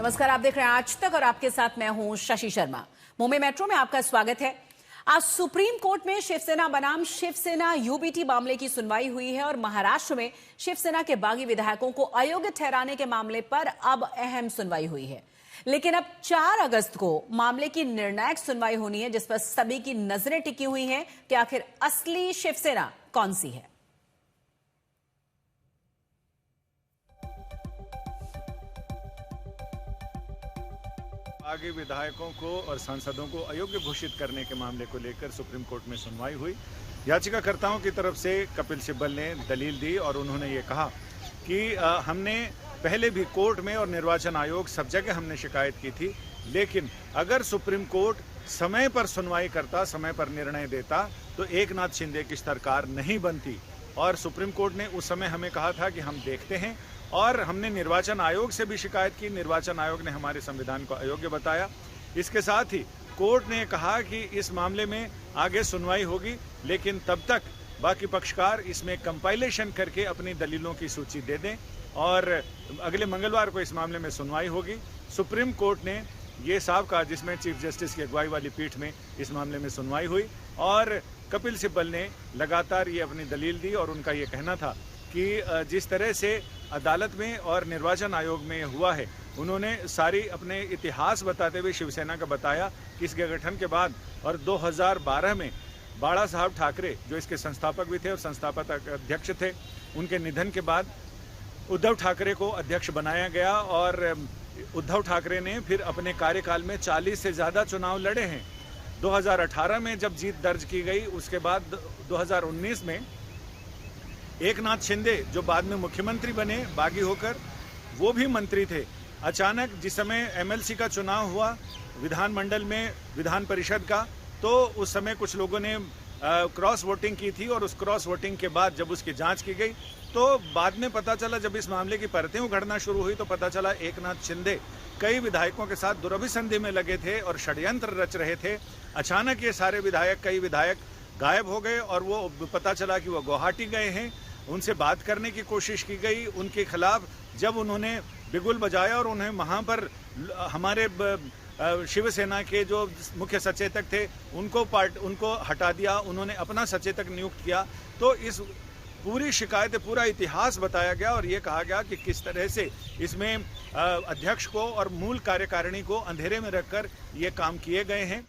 नमस्कार, आप देख रहे हैं आज तक और आपके साथ मैं हूं शशि शर्मा। मुंबई मेट्रो में आपका स्वागत है। आज सुप्रीम कोर्ट में शिवसेना बनाम शिवसेना यूबीटी मामले की सुनवाई हुई है और महाराष्ट्र में शिवसेना के बागी विधायकों को अयोग्य ठहराने के मामले पर अब अहम सुनवाई हुई है। लेकिन अब 4 अगस्त को मामले की निर्णायक सुनवाई होनी है, जिस पर सभी की नजरें टिकी हुई हैं कि आखिर असली शिवसेना कौन सी है। आगे विधायकों को और सांसदों को अयोग्य घोषित करने के मामले को लेकर सुप्रीम कोर्ट में सुनवाई हुई। याचिकाकर्ताओं की तरफ से कपिल सिब्बल ने दलील दी और उन्होंने ये कहा कि हमने पहले भी कोर्ट में और निर्वाचन आयोग सब जगह हमने शिकायत की थी, लेकिन अगर सुप्रीम कोर्ट समय पर सुनवाई करता, समय पर निर्णय देता तो एकनाथ शिंदे की सरकार नहीं बनती। और सुप्रीम कोर्ट ने उस समय हमें कहा था कि हम देखते हैं, और हमने निर्वाचन आयोग से भी शिकायत की। निर्वाचन आयोग ने हमारे संविधान को अयोग्य बताया। इसके साथ ही कोर्ट ने कहा कि इस मामले में आगे सुनवाई होगी, लेकिन तब तक बाकी पक्षकार इसमें कंपाइलेशन करके अपनी दलीलों की सूची दे दें और अगले मंगलवार को इस मामले में सुनवाई होगी। सुप्रीम कोर्ट ने ये साफ कहा, जिसमें चीफ जस्टिस की अगुवाई वाली पीठ में इस मामले में सुनवाई हुई और कपिल सिब्बल ने लगातार ये अपनी दलील दी और उनका ये कहना था कि जिस तरह से अदालत में और निर्वाचन आयोग में हुआ है, उन्होंने सारी अपने इतिहास बताते हुए शिवसेना का बताया कि इसके गठन के बाद और 2012 में बाला साहब ठाकरे, जो इसके संस्थापक भी थे और संस्थापक अध्यक्ष थे, उनके निधन के बाद उद्धव ठाकरे को अध्यक्ष बनाया गया और उद्धव ठाकरे ने फिर अपने कार्यकाल में 40 से ज़्यादा चुनाव लड़े हैं। 2018 में जब जीत दर्ज की गई, उसके बाद 2019 में एकनाथ शिंदे, जो बाद में मुख्यमंत्री बने बागी होकर, वो भी मंत्री थे। अचानक जिस समय एमएलसी का चुनाव हुआ विधानमंडल में, विधान परिषद का, तो उस समय कुछ लोगों ने क्रॉस वोटिंग की थी और उस क्रॉस वोटिंग के बाद जब उसकी जांच की गई तो बाद में पता चला, जब इस मामले की परतें उघड़ना शुरू हुई तो पता चला एकनाथ शिंदे कई विधायकों के साथ दुरभिसंधि में लगे थे और षड्यंत्र रच रहे थे। अचानक ये सारे कई विधायक गायब हो गए और वो पता चला कि वो गुवाहाटी गए हैं। उनसे बात करने की कोशिश की गई उनके खिलाफ, जब उन्होंने बिगुल बजाया और उन्हें वहाँ पर हमारे शिवसेना के जो मुख्य सचेतक थे उनको हटा दिया, उन्होंने अपना सचेतक नियुक्त किया। तो इस पूरी शिकायत, पूरा इतिहास बताया गया और ये कहा गया कि किस तरह से इसमें अध्यक्ष को और मूल कार्यकारिणी को अंधेरे में रखकर ये काम किए गए हैं।